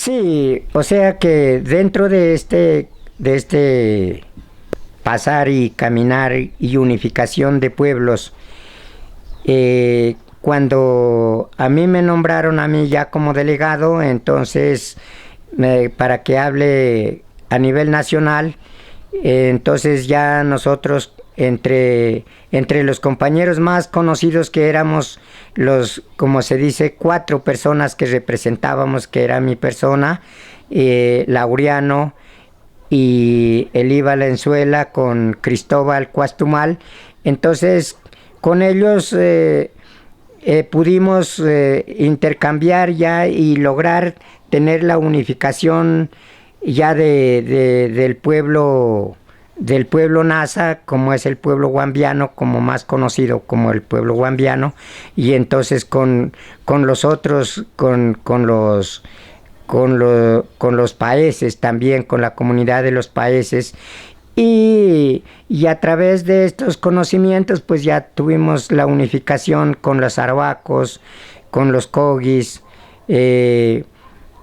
Sí, o sea que dentro de este pasar y caminar y unificación de pueblos, cuando a mí me nombraron a mí ya como delegado, entonces para que hable a nivel nacional, entonces ya nosotros entre los compañeros más conocidos que éramos los, como se dice, 4 personas que representábamos, que era mi persona, Laureano y Elí Valenzuela con Cristóbal Cuastumal. Entonces con ellos pudimos intercambiar ya y lograr tener la unificación ya del pueblo Nasa, como es el pueblo guambiano, como más conocido como el pueblo guambiano, y entonces con los otros, con los paeses también, con la comunidad de los paeses, y a través de estos conocimientos pues ya tuvimos la unificación con los arhuacos, con los cogis,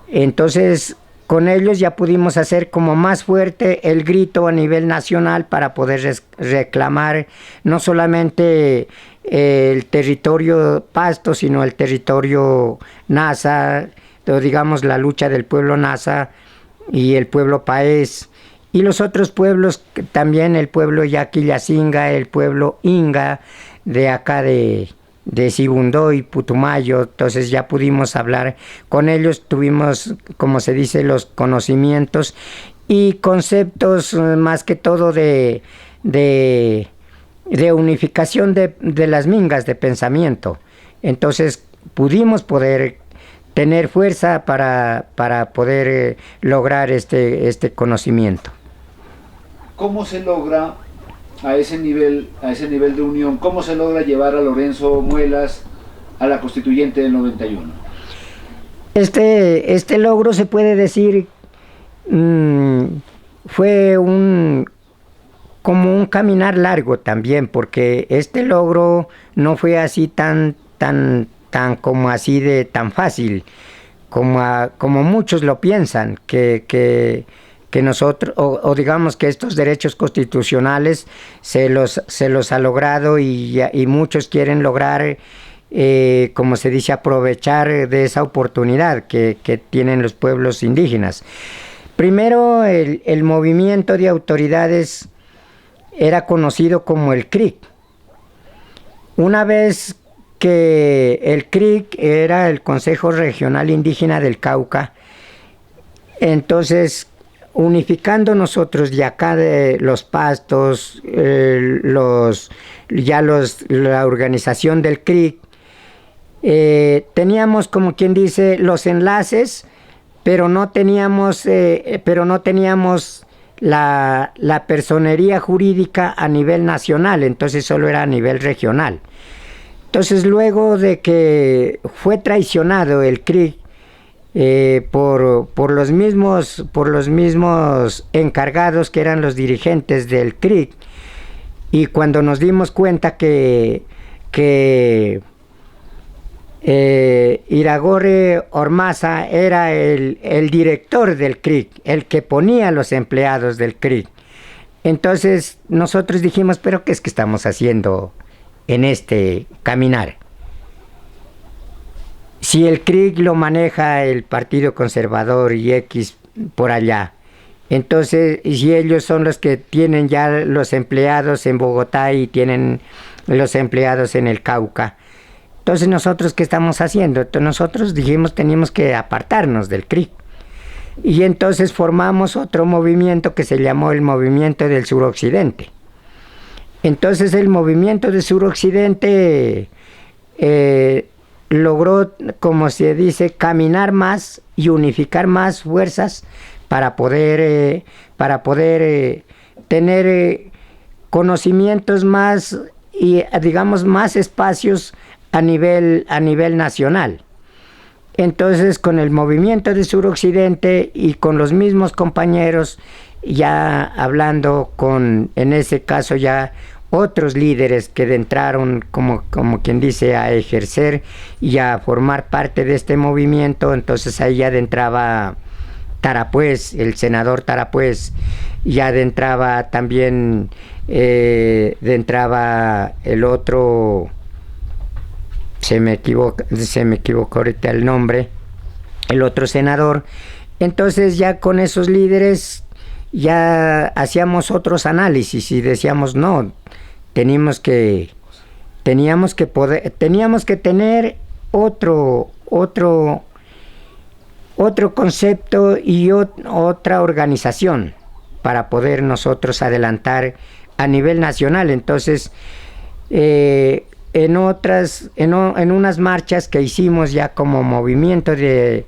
entonces con ellos ya pudimos hacer como más fuerte el grito a nivel nacional para poder reclamar no solamente el territorio Pasto, sino el territorio Nasa, o digamos la lucha del pueblo Nasa y el pueblo Paez, y los otros pueblos, también el pueblo Yaquillacinga, el pueblo Inga, de acá de Sibundoy y Putumayo. Entonces ya pudimos hablar con ellos, tuvimos, como se dice, los conocimientos y conceptos más que todo de unificación de las mingas de pensamiento. Entonces pudimos poder tener fuerza para poder lograr este conocimiento. ¿Cómo se logra a ese nivel de unión, cómo se logra llevar a Lorenzo Muelas a la constituyente del 91? Este logro se puede decir fue como un caminar largo también, porque este logro no fue así tan como así de tan fácil como muchos lo piensan, que nosotros, o digamos que estos derechos constitucionales se los ha logrado y muchos quieren lograr, como se dice, aprovechar de esa oportunidad que tienen los pueblos indígenas. Primero, el movimiento de autoridades era conocido como el CRIC. Una vez que el CRIC era el Consejo Regional Indígena del Cauca, entonces unificando nosotros de acá de los Pastos, la organización del CRIC, teníamos, como quien dice, los enlaces, pero no teníamos la personería jurídica a nivel nacional, entonces solo era a nivel regional. Entonces luego de que fue traicionado el CRIC por los mismos encargados que eran los dirigentes del CRIC, y cuando nos dimos cuenta que Iragorri Ormaza era el director del CRIC, el que ponía a los empleados del CRIC, entonces nosotros dijimos, pero ¿qué es que estamos haciendo en este caminar? Si el CRIC lo maneja el Partido Conservador y X por allá, entonces, si ellos son los que tienen ya los empleados en Bogotá y tienen los empleados en el Cauca, entonces nosotros ¿qué estamos haciendo? Entonces nosotros dijimos teníamos que apartarnos del CRIC. Y entonces formamos otro movimiento que se llamó el Movimiento del Suroccidente. Entonces el Movimiento del Suroccidente logró, como se dice, caminar más y unificar más fuerzas para poder tener conocimientos más y, digamos, más espacios a nivel nacional. Entonces, con el Movimiento de Suroccidente y con los mismos compañeros, ya hablando en ese caso ya otros líderes que entraron, como quien dice, a ejercer y a formar parte de este movimiento, entonces ahí ya entraba Tarapuez, el senador Tarapuez, ya adentraba también, entraba el otro, se me equivocó ahorita el nombre, el otro senador. Entonces ya con esos líderes ya hacíamos otros análisis y decíamos no, teníamos que tener otro concepto y otra organización para poder nosotros adelantar a nivel nacional. Entonces, en unas marchas que hicimos ya como movimiento de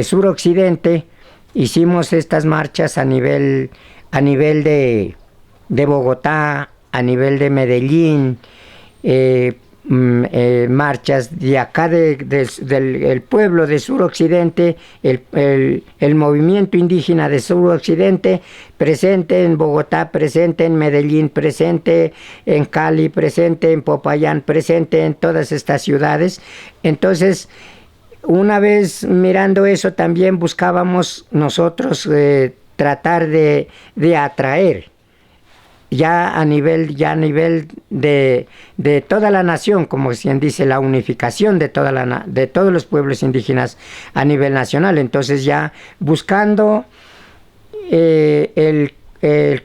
suroccidente, hicimos estas marchas a nivel de Bogotá, a nivel de Medellín, marchas de acá del pueblo de suroccidente, el movimiento indígena de suroccidente, presente en Bogotá, presente en Medellín, presente en Cali, presente en Popayán, presente en todas estas ciudades. Entonces, una vez mirando eso, también buscábamos nosotros tratar de atraer ya a nivel de toda la nación, como quien dice, la unificación de todos los pueblos indígenas a nivel nacional. Entonces ya buscando el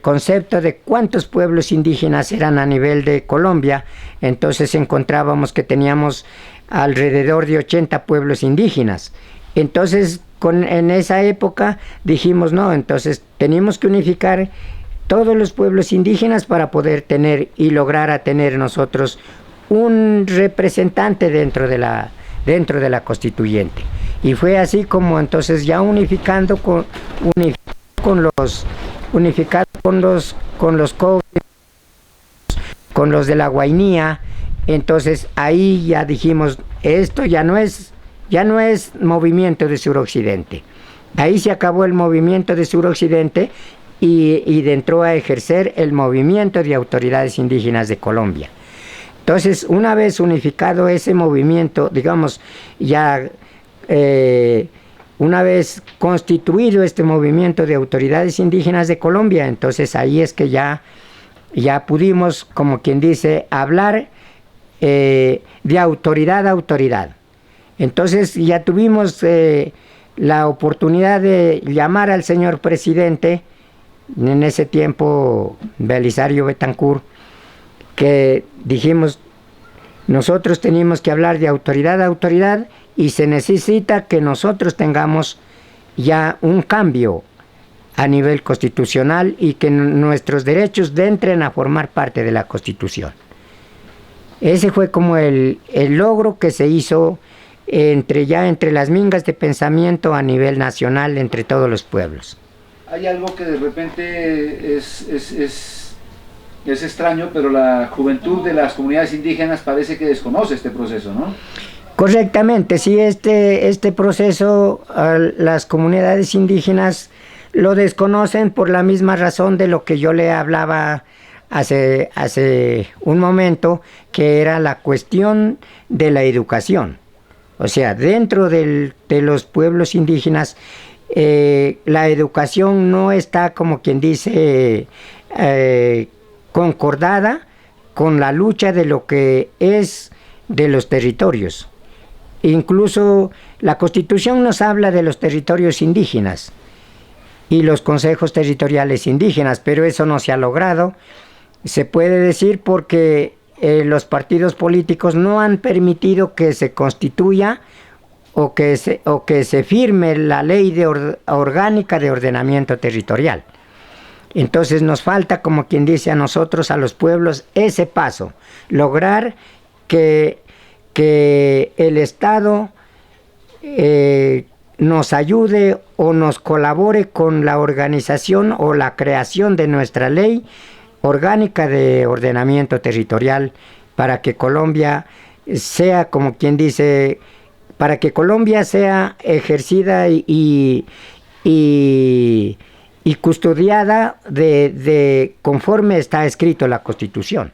concepto de cuántos pueblos indígenas eran a nivel de Colombia, entonces encontrábamos que teníamos alrededor de 80 pueblos indígenas. Entonces en esa época dijimos no, entonces teníamos que unificar todos los pueblos indígenas para poder tener y lograr a tener nosotros un representante dentro de la constituyente. Y fue así como entonces ya unificado con los de la Guainía. Entonces ahí ya dijimos, esto ya no es movimiento de suroccidente. Ahí se acabó el movimiento de suroccidente y entró a ejercer el movimiento de autoridades indígenas de Colombia. Entonces, una vez unificado ese movimiento, digamos, ya una vez constituido este movimiento de autoridades indígenas de Colombia, entonces ahí es que ya pudimos, como quien dice, hablar de autoridad a autoridad. Entonces ya tuvimos la oportunidad de llamar al señor presidente, en ese tiempo Belisario Betancur, que dijimos, nosotros teníamos que hablar de autoridad a autoridad y se necesita que nosotros tengamos ya un cambio a nivel constitucional y que nuestros derechos entren a formar parte de la Constitución. Ese fue como el logro que se hizo entre las mingas de pensamiento a nivel nacional entre todos los pueblos. Hay algo que de repente es extraño, pero la juventud de las comunidades indígenas parece que desconoce este proceso, ¿no? Correctamente, sí, este proceso las comunidades indígenas lo desconocen por la misma razón de lo que yo le hablaba hace un momento, que era la cuestión de la educación. O sea, dentro de los pueblos indígenas, la educación no está, como quien dice, concordada con la lucha de lo que es de los territorios. Incluso la Constitución nos habla de los territorios indígenas y los consejos territoriales indígenas, pero eso no se ha logrado. Se puede decir porque los partidos políticos no han permitido que se constituya o que se firme la ley orgánica de ordenamiento territorial. Entonces nos falta, como quien dice, a nosotros, a los pueblos, ese paso, lograr que el Estado nos ayude o nos colabore con la organización o la creación de nuestra ley orgánica de ordenamiento territorial para que Colombia sea, como quien dice, para que Colombia sea ejercida y custodiada conforme está escrito la Constitución.